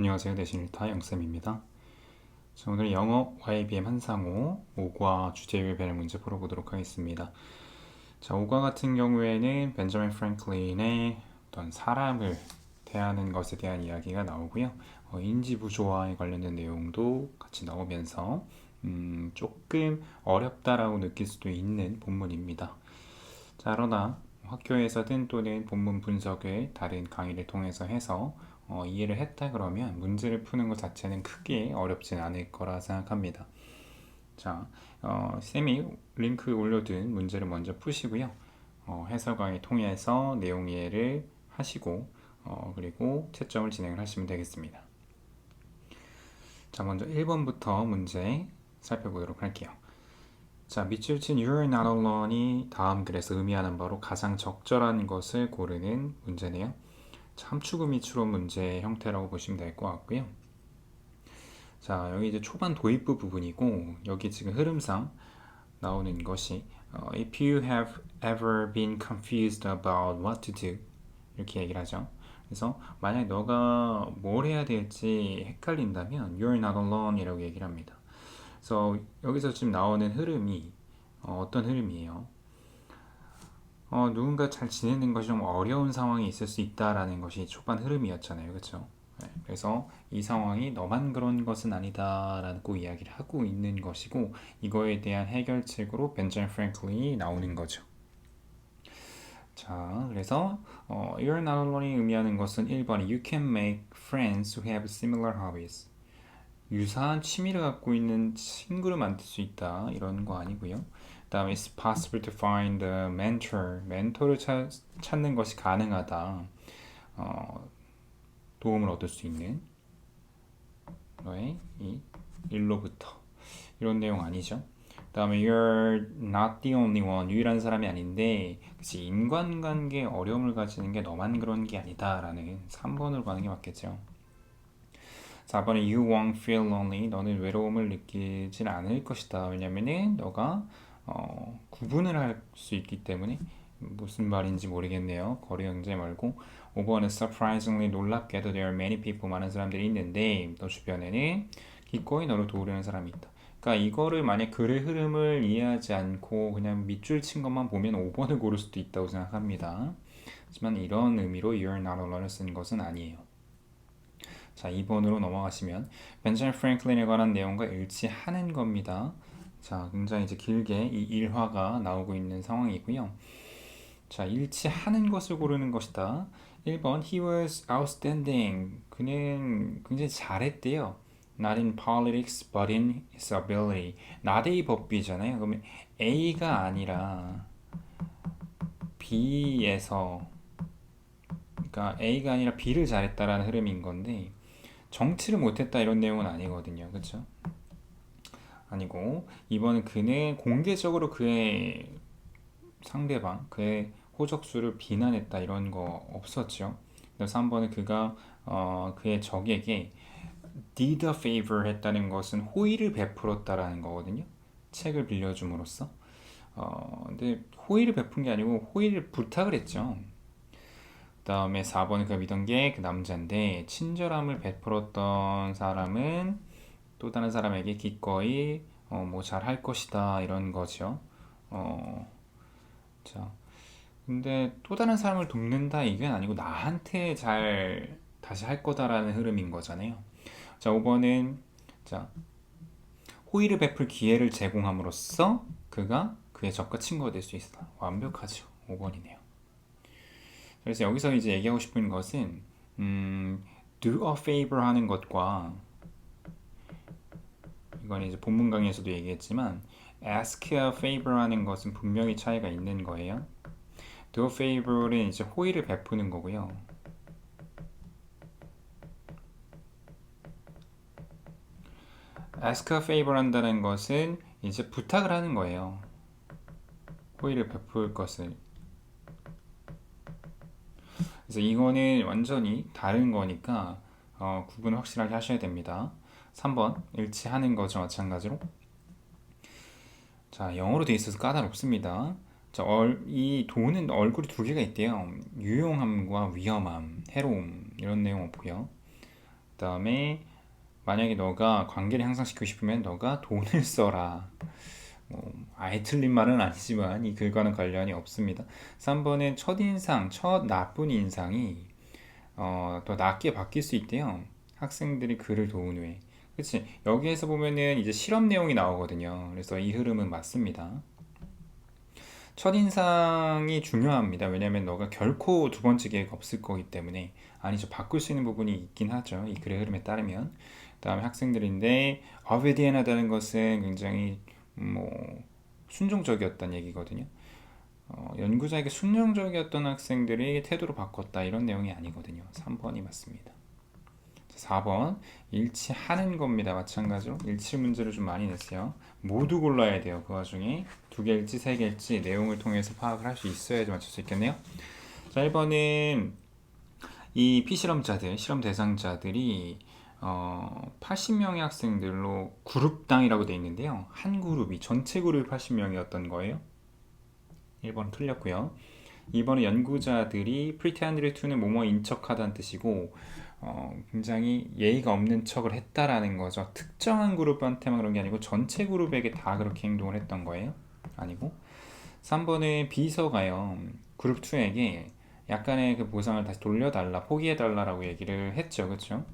안녕하세요. 내신 일타 영쌤입니다. 자, 오늘 영어 YBM 한상호 5과 주제율 문제 풀어보도록 하겠습니다. 자, 5과 같은 경우에는 벤저민 프랭클린의 어떤 사람을 대하는 것에 대한 이야기가 나오고요. 인지부조화에 관련된 내용도 같이 나오면서 조금 어렵다라고 느낄 수도 있는 본문입니다. 자, 그러나 학교에서든 또는 본문 분석을 다른 강의를 통해서 해서 이해를 했다 그러면 문제를 푸는 것 자체는 크게 어렵진 않을 거라 생각합니다. 자, 쌤이 링크 올려둔 문제를 먼저 푸시고요. 해설강의 통해서 내용 이해를 하시고 그리고 채점을 진행을 하시면 되겠습니다. 자, 먼저 1번부터 문제 살펴보도록 할게요. 자, 밑줄 친 You're not alone이 다음 글에서 의미하는 바로 가장 적절한 것을 고르는 문제네요. 함축 의미 추론 문제의 형태라고 보시면 될 것 같고요. 자, 여기 이제 초반 도입부 부분이고 여기 지금 흐름상 나오는 것이 If you have ever been confused about what to do 이렇게 얘기를 하죠. 그래서 만약 너가 뭘 해야 될지 헷갈린다면 You're not alone 이라고 얘기를 합니다. 그래서 여기서 지금 나오는 흐름이 어떤 흐름이에요? 누군가 잘 지내는 것이 좀 어려운 상황이 있을 수 있다라는 것이 초반 흐름이었잖아요. 그렇죠? 네, 그래서 이 상황이 너만 그런 것은 아니다라고 이야기를 하고 있는 것이고 이거에 대한 해결책으로 벤자민 프랭클린이 나오는 거죠. 자, 그래서 You're not alone이 의미하는 것은 1번 You can make friends who have similar hobbies. 유사한 취미를 갖고 있는 친구를 만들 수 있다 이런 거 아니고요. 그 다음에 it's possible to find a mentor. 멘토를 찾는 것이 가능하다. 도움을 얻을 수 있는 너의 이 일로부터 이런 내용 아니죠. 그 다음에 you're not the only one. 유일한 사람이 아닌데 그치, 인간관계에 어려움을 가지는 게 너만 그런 게 아니다 라는 3번으로 가는 게 맞겠죠. 4번에 you won't feel lonely. 너는 외로움을 느끼진 않을 것이다. 왜냐면은 너가 구분을 할 수 있기 때문에 무슨 말인지 모르겠네요. 거리 경제 말고 5번은 surprisingly 놀랍게도 there are many people 많은 사람들이 있는데 너 주변에는 기꺼이 너를 도우려는 사람이 있다. 그러니까 이거를 만약 글의 흐름을 이해하지 않고 그냥 밑줄 친 것만 보면 5번을 고를 수도 있다고 생각합니다. 하지만 이런 의미로 you're not alone을 쓴 것은 아니에요. 자, 2번으로 넘어가시면 벤자민 프랭클린에 관한 내용과 일치하는 겁니다. 자, 굉장히 이제 길게 이 일화가 나오고 있는 상황이고요. 자, 일치하는 것을 고르는 것이다. 1번 He was outstanding. 그는 굉장히 잘했대요. Not in politics, but in his ability. not A 법비잖아요. 그러면 A가 아니라 B에서 그러니까 A가 아니라 B를 잘했다라는 흐름인 건데 정치를 못했다 이런 내용은 아니거든요. 그렇죠? 아니고 이번은 그는 공개적으로 그의 상대방, 그의 호적수를 비난했다 이런 거 없었죠. 그래서 3번은 그가 그의 적에게 did a favor 했다는 것은 호의를 베풀었다라는 거거든요. 책을 빌려줌으로써. 근데 호의를 베푼 게 아니고 호의를 부탁을 했죠. 그 다음에 4번은 그가 믿은 게 그 남자인데 친절함을 베풀었던 사람은 또 다른 사람에게 기꺼이 뭐 잘할 것이다 이런 거죠. 자, 근데 또 다른 사람을 돕는다 이게 아니고 나한테 잘 다시 할 거다라는 흐름인 거잖아요. 자, 5번은 자, 호의를 베풀 기회를 제공함으로써 그가 그의 적과 친구가 될 수 있다. 완벽하죠. 5번이네요. 그래서 여기서 이제 얘기하고 싶은 것은 do a favor 하는 것과 이건 이제 본문 강의에서도 얘기했지만 ask a favor 하는 것은 분명히 차이가 있는 거예요. do a favor은 이제 호의를 베푸는 거고요. ask a favor 한다는 것은 이제 부탁을 하는 거예요. 호의를 베풀 것을. 그래서 이거는 완전히 다른 거니까 구분을 확실하게 하셔야 됩니다. 3번 일치하는 거죠. 마찬가지로. 자, 영어로 돼 있어서 까다롭습니다. 자, 이 도는 얼굴이 두 개가 있대요. 유용함과 위험함, 해로움 이런 내용 없고요. 그다음에 만약에 너가 관계를 향상시키고 싶으면 너가 돈을 써라. 아예 틀린 말은 아니지만 이 글과는 관련이 없습니다. 3번은 첫인상, 첫 나쁜 인상이 더 낮게 바뀔 수 있대요. 학생들이 글을 도운 후에. 그치? 여기에서 보면은 이제 실험 내용이 나오거든요. 그래서 이 흐름은 맞습니다. 첫인상이 중요합니다. 왜냐면 너가 결코 두 번째 기회가 없을 거기 때문에. 아니죠. 바꿀 수 있는 부분이 있긴 하죠. 이 글의 흐름에 따르면. 그 다음에 학생들인데 어베디엔하다는 것은 굉장히 뭐 순종적이었다는 얘기거든요. 연구자에게 순종적이었던 학생들이 태도를 바꿨다 이런 내용이 아니거든요. 3번이 맞습니다. 4번 일치하는 겁니다. 마찬가지로 일치 문제를 좀 많이 냈어요. 모두 골라야 돼요. 그 와중에 두 개일지 세 개일지 내용을 통해서 파악을 할 수 있어야지 맞출 수 있겠네요. 자, 1번은 이 피실험자들, 실험 대상자들이 80명의 학생들로 그룹당이라고 되어 있는데요. 한 그룹이 전체 그룹이 80명이었던 거예요. 1번 틀렸고요. 2번은 연구자들이 pretended to는 뭐뭐 인척하다는 뜻이고 굉장히 예의가 없는 척을 했다라는 거죠. 특정한 그룹한테만 그런 게 아니고 전체 그룹에게 다 그렇게 행동을 했던 거예요. 아니고 3번은 비서가요. 그룹 2에게 약간의 그 보상을 다시 돌려달라, 포기해달라라고 얘기를 했죠. 그렇죠?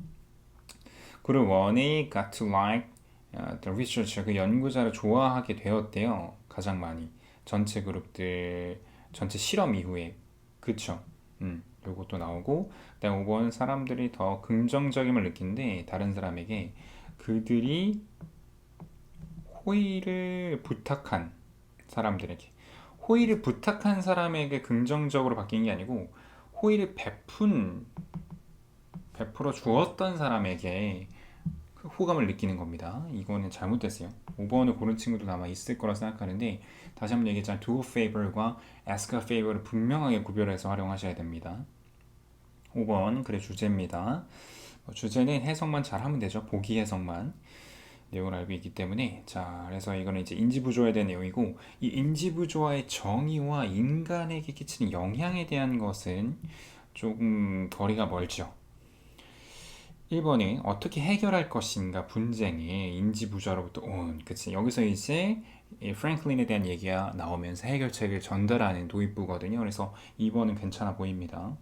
그룹 1이 got to like the researcher, 그 연구자를 좋아하게 되었대요. 가장 많이. 전체 그룹들, 전체 실험 이후에. 그쵸? 요것도 나오고, 그다음 5번 사람들이 더 긍정적임을 느낀데 다른 사람에게 그들이 호의를 부탁한 사람들에게 호의를 부탁한 사람에게 긍정적으로 바뀐 게 아니고 호의를 베풀어 주었던 사람에게 호감을 느끼는 겁니다. 이거는 잘못됐어요. 5번을 고른 친구도 아마 있을 거라 생각하는데 다시 한번 얘기했잖아요. do favor과 ask a favor을 분명하게 구별해서 활용하셔야 됩니다. 5번 글의 주제입니다. 주제는 해석만 잘하면 되죠. 보기 해석만 내용을 알고 있기 때문에 자 그래서 이거는 이제 인지부조에 대한 내용이고 이 인지부조와의 정의와 인간에게 끼치는 영향에 대한 것은 조금 거리가 멀죠. 1번이 어떻게 해결할 것인가 분쟁이 인지부조로부터 온 그치 여기서 이제 프랭클린에 대한 얘기가 나오면서 해결책을 전달하는 도입부거든요. 그래서 2번은 괜찮아 보입니다.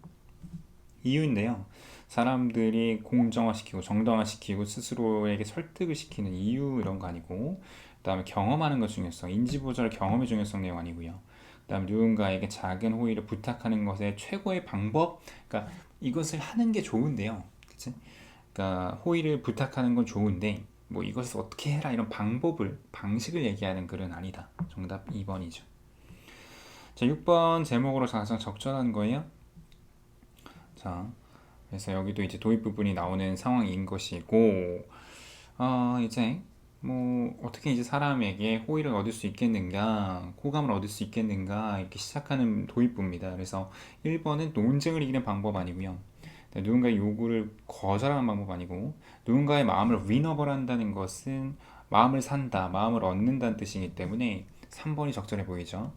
이유인데요. 사람들이 공정화시키고 정당화시키고 스스로에게 설득을 시키는 이유 이런 거 아니고 그 다음에 경험하는 것 중요성 인지보절 경험의 중요성 내용 아니고요. 그 다음 누군가에게 작은 호의를 부탁하는 것의 최고의 방법 그러니까 이것을 하는 게 좋은데요. 그치? 그러니까 호의를 부탁하는 건 좋은데 뭐 이것을 어떻게 해라 이런 방식을 얘기하는 글은 아니다. 정답 2번이죠. 자 6번 제목으로 가장 적절한 거예요. 자 그래서 여기도 이제 도입 부분이 나오는 상황인 것이고 이제 뭐 어떻게 이제 사람에게 호의를 얻을 수 있겠는가 호감을 얻을 수 있겠는가 이렇게 시작하는 도입부입니다. 그래서 1번은 논쟁을 이기는 방법 아니고요. 누군가의 요구를 거절하는 방법 아니고 누군가의 마음을 위너벌 한다는 것은 마음을 산다, 마음을 얻는다는 뜻이기 때문에 3번이 적절해 보이죠.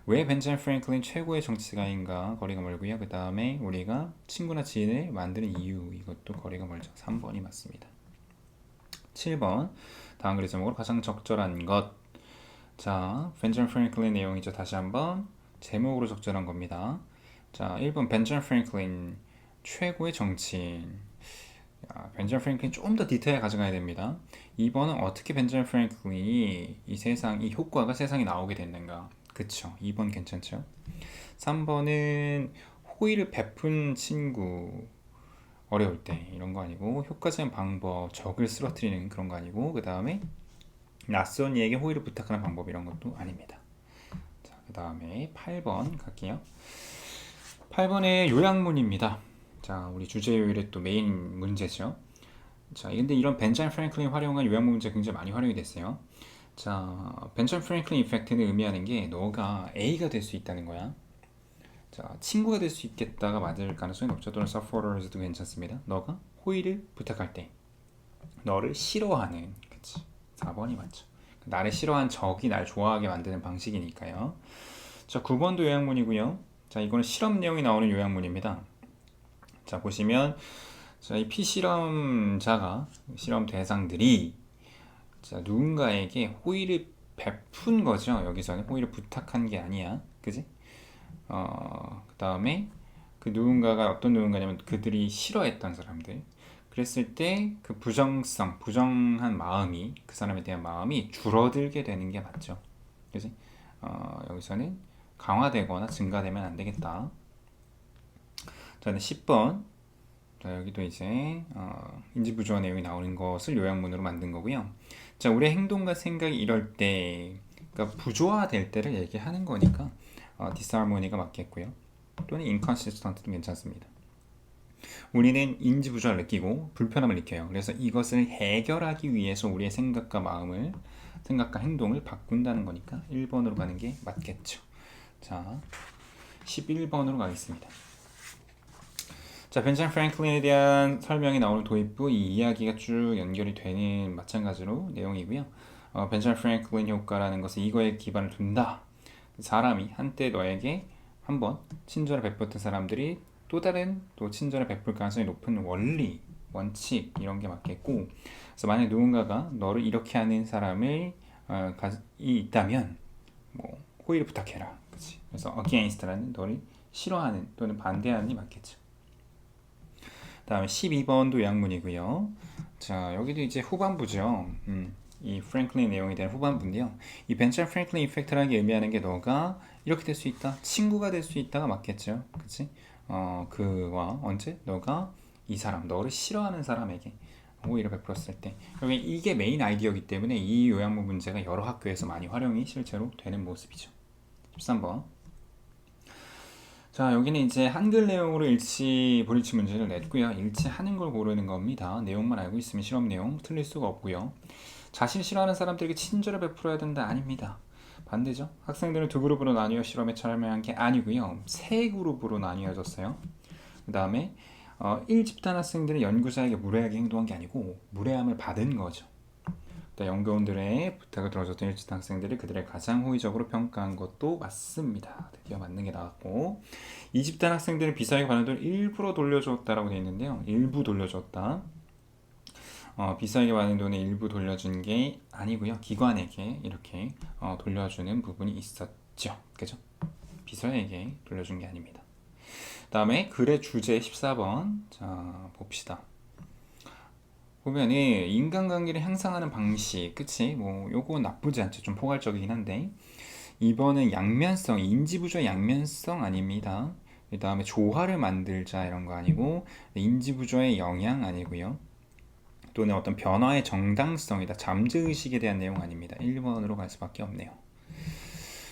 왜 벤자민 프랭클린 최고의 정치가인가 거리가 멀고요. 그 다음에 우리가 친구나 지인을 만드는 이유 이것도 거리가 멀죠. 3번이 맞습니다. 7번 다음 글의 제목으로 가장 적절한 것. 자, 벤자민 프랭클린 내용이죠. 다시 한번 제목으로 적절한 겁니다. 자, 1번 벤자민 프랭클린 최고의 정치인. 벤자민 프랭클린 좀 더 디테일 가져가야 됩니다. 2번은 어떻게 벤자민 프랭클린이 이 효과가 세상에 나오게 됐는가. 그쵸. 2번 괜찮죠? 3번은 호의를 베푼 친구 어려울 때 이런 거 아니고 효과적인 방법 적을 쓰러뜨리는 그런 거 아니고 그 다음에 낯선 이에게 호의를 부탁하는 방법 이런 것도 아닙니다. 자, 그 다음에 8번 갈게요. 8번의 요약문입니다. 자, 우리 주제 요일의 또 메인 문제죠. 자, 근데 이런 벤자민 프랭클린 활용한 요약문 문제 굉장히 많이 활용이 됐어요. 자, 벤자민 프랭클린 이펙트는 의미하는 게 너가 A가 될 수 있다는 거야. 자, 친구가 될 수 있겠다가 맞을 가능성이 높죠. 또는 supporters도 괜찮습니다. 너가 호의를 부탁할 때 너를 싫어하는 그치 4번이 맞죠. 나를 싫어한 적이 날 좋아하게 만드는 방식이니까요. 자, 9번도 요약문이고요. 자, 이거는 실험 내용이 나오는 요약문입니다. 자, 보시면 자, 이 피실험자가 실험 대상들이 자, 누군가에게 호의를 베푼 거죠. 여기서는 호의를 부탁한 게 아니야. 그지? 그 다음에 그 누군가가 어떤 누군가냐면 그들이 싫어했던 사람들. 그랬을 때 그 부정한 마음이 그 사람에 대한 마음이 줄어들게 되는 게 맞죠. 그지? 여기서는 강화되거나 증가되면 안 되겠다. 자, 10번. 자, 여기도 이제 인지부조화 내용이 나오는 것을 요약문으로 만든 거고요. 자, 우리의 행동과 생각이 이럴 때, 그러니까 부조화될 때를 얘기하는 거니까 disharmony가 맞겠고요. 또는 inconsistent도 괜찮습니다. 우리는 인지부조화를 느끼고 불편함을 느껴요. 그래서 이것을 해결하기 위해서 우리의 생각과 행동을 바꾼다는 거니까 1번으로 가는 게 맞겠죠. 자, 11번으로 가겠습니다. 자, 벤자민 프랭클린에 대한 설명이 나오는 도입부 이 이야기가 쭉 연결이 되는 마찬가지로 내용이고요. 벤자민 프랭클린 효과라는 것은 이거에 기반을 둔다. 사람이 한때 너에게 한번 친절을 베풀었던 사람들이 또 다른 또 친절을 베풀 가능성이 높은 원리, 원칙 이런 게 맞겠고, 그래서 만약 누군가가 너를 이렇게 하는 사람이 있다면 뭐 호의를 부탁해라, 그렇지? 그래서 against라는 너를 싫어하는 또는 반대하는이 맞겠죠. 다음에 12번도 요약문이고요. 자, 여기도 이제 후반부죠. 이 프랭클린 내용에 대한 후반부인데요. 이 벤처 프랭클린 이펙트라는 게 의미하는 게 너가 이렇게 될 수 있다, 친구가 될 수 있다가 맞겠죠. 그치? 그와 언제? 너가 이 사람, 너를 싫어하는 사람에게 호의를 베풀었을 때. 여기 이게 메인 아이디어이기 때문에 이 요약문 문제가 여러 학교에서 많이 활용이 실제로 되는 모습이죠. 13번. 자, 여기는 이제 한글 내용으로 일치, 불일치 문제를 냈고요. 일치하는 걸 고르는 겁니다. 내용만 알고 있으면 실험 내용 틀릴 수가 없고요. 자신 싫어하는 사람들에게 친절을 베풀어야 된다. 아닙니다. 반대죠. 학생들은 두 그룹으로 나뉘어 실험에 참여한 게 아니고요. 세 그룹으로 나뉘어졌어요. 그 다음에 1집단 학생들은 연구자에게 무례하게 행동한 게 아니고 무례함을 받은 거죠. 연구원들의 부탁을 들어줬던 1집단 학생들이 그들의 가장 호의적으로 평가한 것도 맞습니다. 드디어 맞는 게 나왔고, 2집단 학생들은 비싸게 받은 돈을 일부러 돌려줬다라고 되어 있는데요. 일부 돌려줬다. 비싸게 받은 돈을 일부 돌려준 게 아니고요. 기관에게 이렇게 돌려주는 부분이 있었죠. 그죠? 비서에게 돌려준 게 아닙니다. 다음에 글의 주제 14번. 자, 봅시다. 보면은 인간관계를 향상하는 방식, 그치? 뭐 요거 나쁘지 않죠. 좀 포괄적이긴 한데, 이번은 양면성, 인지부조의 양면성 아닙니다. 그 다음에 조화를 만들자 이런 거 아니고, 인지부조의 영향 아니고요. 또는 어떤 변화의 정당성이다, 잠재의식에 대한 내용 아닙니다. 1번으로 갈 수밖에 없네요.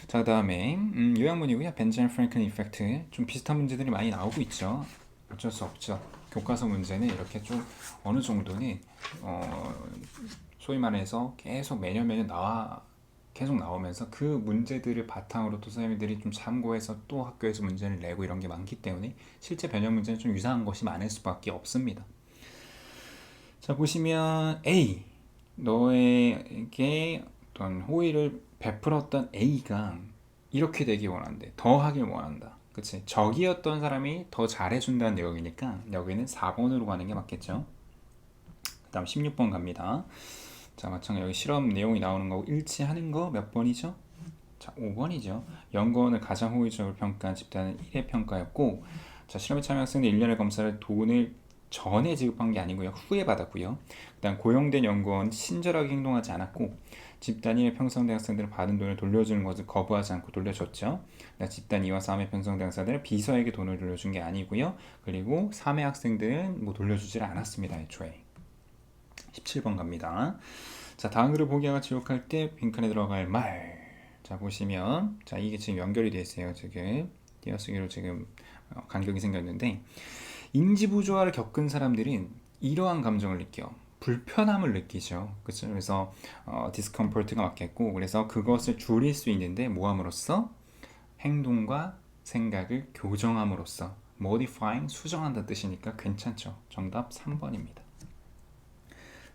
자, 그 다음에 요약문이고요. 벤자민 프랭클린 이펙트. 좀 비슷한 문제들이 많이 나오고 있죠. 어쩔 수 없죠. 교과서 문제는 이렇게 좀 어느 정도는 소위 말해서 계속 매년 계속 나오면서 그 문제들을 바탕으로 또 선생님들이 좀 참고해서 또 학교에서 문제를 내고 이런 게 많기 때문에 실제 변형 문제는 좀 유사한 것이 많을 수밖에 없습니다. 자, 보시면 A, 너에게 어떤 호의를 베풀었던 A가 이렇게 되기 원한대. 더 하길 원한다. 그치? 적이었던 사람이 더 잘해준다는 내용이니까 여기는 4번으로 가는 게 맞겠죠. 그 다음 16번 갑니다. 자, 마찬가지 여기 실험 내용이 나오는 거고 일치하는 거 몇 번이죠? 자, 5번이죠. 연구원을 가장 호의적으로 평가한 집단은 1회 평가였고, 자, 실험에 참여한 학생들 1년의 검사를 돈을 전에 지급한 게 아니고요. 후에 받았고요. 그다음 고용된 연구원 친절하게 행동하지 않았고, 집단 1회 편성대 학생들은 받은 돈을 돌려주는 것을 거부하지 않고 돌려줬죠. 집단 2와 3회 편성대 학생들은 비서에게 돈을 돌려준 게 아니고요. 그리고 3회 학생들은 뭐 돌려주질 않았습니다. 애초에. 17번 갑니다. 자, 다음 글을 보기와 지옥할 때 빈칸에 들어갈 말. 자, 보시면 자, 이게 지금 연결이 되어 있어요. 지금 띄어쓰기로 지금 간격이 생겼는데, 인지부조화를 겪은 사람들은 이러한 감정을 느껴. 불편함을 느끼죠. 그렇죠? 그래서 디스컴포트가 맞겠고, 그래서 그것을 줄일 수 있는데 뭐 함으로써? 행동과 생각을 교정함으로써. modifying, 수정한다는 뜻이니까 괜찮죠. 정답 3번입니다.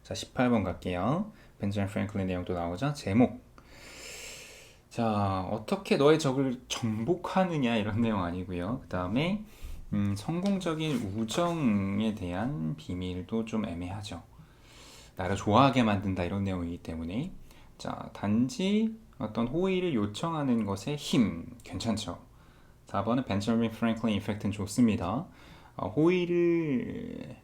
자, 18번 갈게요. 벤자민 프랭클린 내용도 나오죠. 제목. 자, 어떻게 너의 적을 정복하느냐 이런 내용 아니고요. 그 다음에 성공적인 우정에 대한 비밀도 좀 애매하죠. 나를 좋아하게 만든다 이런 내용이기 때문에 자, 단지 어떤 호의를 요청하는 것의 힘 괜찮죠. 4번은 벤저민 프랭클린 이펙트는 좋습니다. 호의를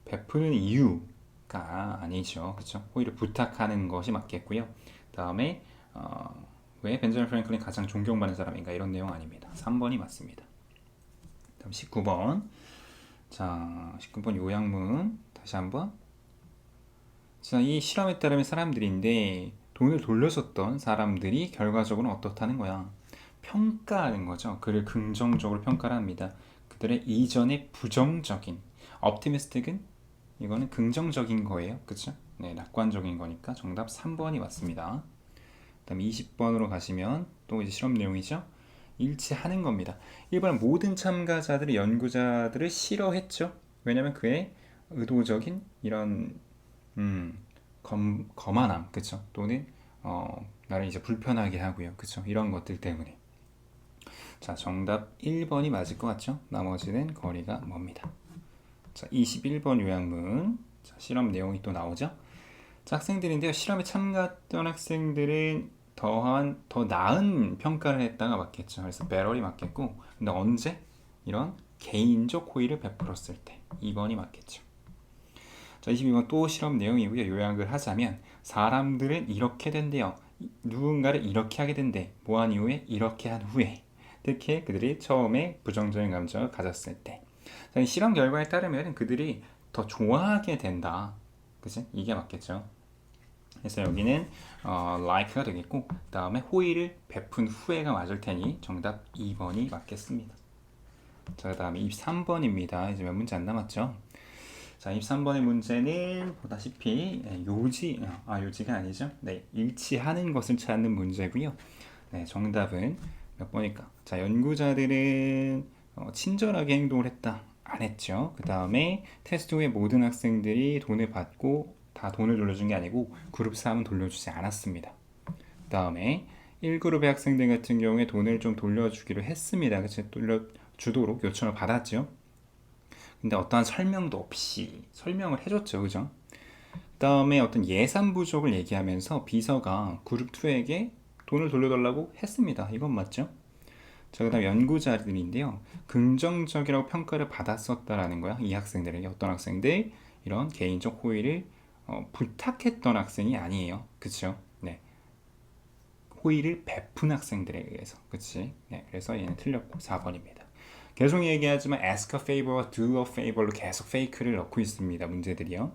베푸는 이유가 아니죠. 그렇죠? 호의를 부탁하는 것이 맞겠고요. 다음에 왜 벤저민 프랭클린 가장 존경받는 사람인가 이런 내용 아닙니다. 3번이 맞습니다. 다음 19번. 자, 19번 요약문 다시 한번. 자, 이 실험에 따르면 사람들인데 돈을 돌려줬던 사람들이 결과적으로 어떻다는 거야? 평가하는 거죠. 그를 긍정적으로 평가를 합니다. 그들의 이전에 부정적인, optimistic은 이거는 긍정적인 거예요. 그쵸? 네, 낙관적인 거니까 정답 3번이 맞습니다. 그다음 20번으로 가시면 또 이제 실험 내용이죠. 일치하는 겁니다. 1번 모든 참가자들이 연구자들을 싫어했죠. 왜냐면 그의 의도적인 이런 거만함, 그쵸? 또는 나를 이제 불편하게 하고요, 그쵸? 이런 것들 때문에. 자, 정답 1번이 맞을 것 같죠? 나머지는 거리가 멉니다. 자, 21번 요약문. 자, 실험 내용이 또 나오죠? 자, 학생들인데요. 실험에 참가했던 학생들은 더 나은 평가를 했다가 맞겠죠. 그래서 배럴이 맞겠고, 근데 언제? 이런 개인적 호의를 베풀었을 때. 2번이 맞겠죠. 자, 22번 또 실험 내용이고요. 요약을 하자면 사람들은 이렇게 된대요. 누군가를 이렇게 하게 된대. 뭐한 이후에 이렇게 한 후에. 특히 그들이 처음에 부정적인 감정을 가졌을 때. 자, 이 실험 결과에 따르면 그들이 더 좋아하게 된다. 그치? 이게 맞겠죠. 그래서 여기는 like가 되겠고 그 다음에 호의를 베푼 후에가 맞을 테니 정답 2번이 맞겠습니다. 자, 그 다음에 23번입니다. 이제 몇 문제 안 남았죠? 자, 23번의 문제는 보다시피 요지가 아니죠. 네, 일치하는 것을 찾는 문제고요. 네, 정답은 몇 번일까? 자, 연구자들은 친절하게 행동을 했다. 안 했죠. 그 다음에 테스트 후에 모든 학생들이 돈을 받고 다 돈을 돌려준 게 아니고 그룹 3은 돌려주지 않았습니다. 그 다음에 1그룹의 학생들 같은 경우에 돈을 좀 돌려주기로 했습니다. 그치? 돌려주도록 요청을 받았죠. 근데 어떠한 설명도 없이 설명을 해줬죠. 그죠? 그 다음에 어떤 예산 부족을 얘기하면서 비서가 그룹 2에게 돈을 돌려달라고 했습니다. 이건 맞죠? 자, 그 다음 연구자들인데요. 긍정적이라고 평가를 받았었다라는 거야. 이 학생들에게 어떤 학생들 이런 개인적 호의를 부탁했던 학생이 아니에요. 그쵸? 네. 호의를 베푼 학생들에 의해서. 그치? 네. 그래서 얘는 틀렸고 4번입니다. 계속 얘기하지만 ask a favor와 do a favor로 계속 fake를 넣고 있습니다. 문제들이요.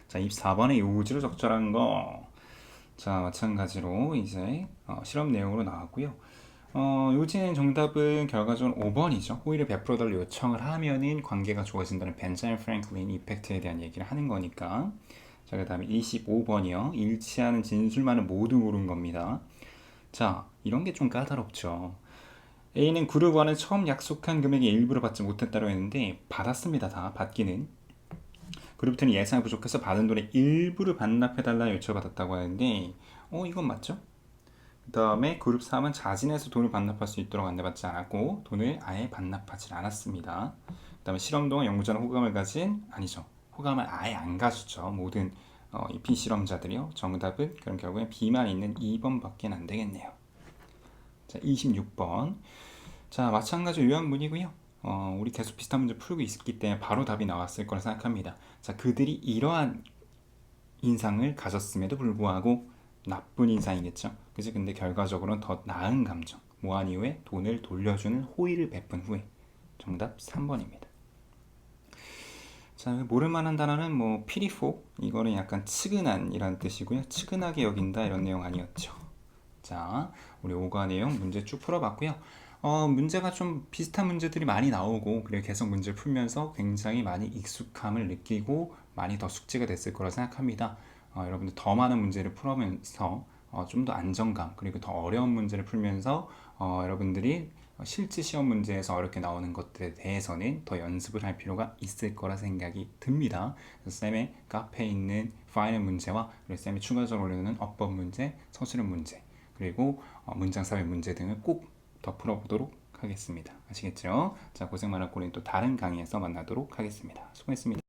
자, 24번의 요지로 적절한 거. 자, 마찬가지로 이제 실험 내용으로 나왔고요. 요지는 정답은 결과적으로 5번이죠. 호의를 베풀어달라 요청을 하면은 관계가 좋아진다는 벤자민 프랭클린 이펙트에 대한 얘기를 하는 거니까. 자, 그 다음에 25번이요. 일치하는 진술만은 모두 고른 겁니다. 자, 이런 게 좀 까다롭죠. A는 그룹 1은 처음 약속한 금액의 일부를 받지 못했다고 했는데 받았습니다. 다 받기는. 그룹 2는 예산이 부족해서 받은 돈의 일부를 반납해달라 요청받았다고 하는데 이건 맞죠? 그 다음에 그룹 3은 자진해서 돈을 반납할 수 있도록 안내받지 않았고 돈을 아예 반납하지 않았습니다. 그 다음에 실험 동안 연구자는 호감을 아예 안 가졌죠. 모든 이 비실험자들이요. 정답은 그럼 결국엔 B만 있는 2번밖에 안 되겠네요. 자, 26번. 자, 마찬가지로 요약문이고요. 우리 계속 비슷한 문제 풀고 있기 때문에 바로 답이 나왔을 거라 생각합니다. 자, 그들이 이러한 인상을 가졌음에도 불구하고 나쁜 인상이겠죠. 그치? 근데 결과적으로는 더 나은 감정. 뭐한 이후에 돈을 돌려주는 호의를 베푼 후에. 정답 3번입니다. 자, 모를만한 단어는 뭐 pitiful 이거는 약간 측은한 이란 뜻이고요. 측은하게 여긴다 이런 내용 아니었죠. 자, 우리 5과 내용 문제 쭉 풀어봤고요. 문제가 좀 비슷한 문제들이 많이 나오고 그리고 계속 문제를 풀면서 굉장히 많이 익숙함을 느끼고 많이 더 숙지가 됐을 거라 생각합니다. 여러분들 더 많은 문제를 풀어면서 좀 더 안정감 그리고 더 어려운 문제를 풀면서 여러분들이 실제 시험 문제에서 어렵게 나오는 것들에 대해서는 더 연습을 할 필요가 있을 거라 생각이 듭니다. 그래서 쌤의 카페에 있는 파이널 문제와 그리고 쌤이 추가적으로 올려놓는 어법 문제, 서술형 문제 그리고 문장 삽입 문제 등을 꼭 더 풀어보도록 하겠습니다. 아시겠죠? 자, 고생 많았고 우리는 또 다른 강의에서 만나도록 하겠습니다. 수고했습니다.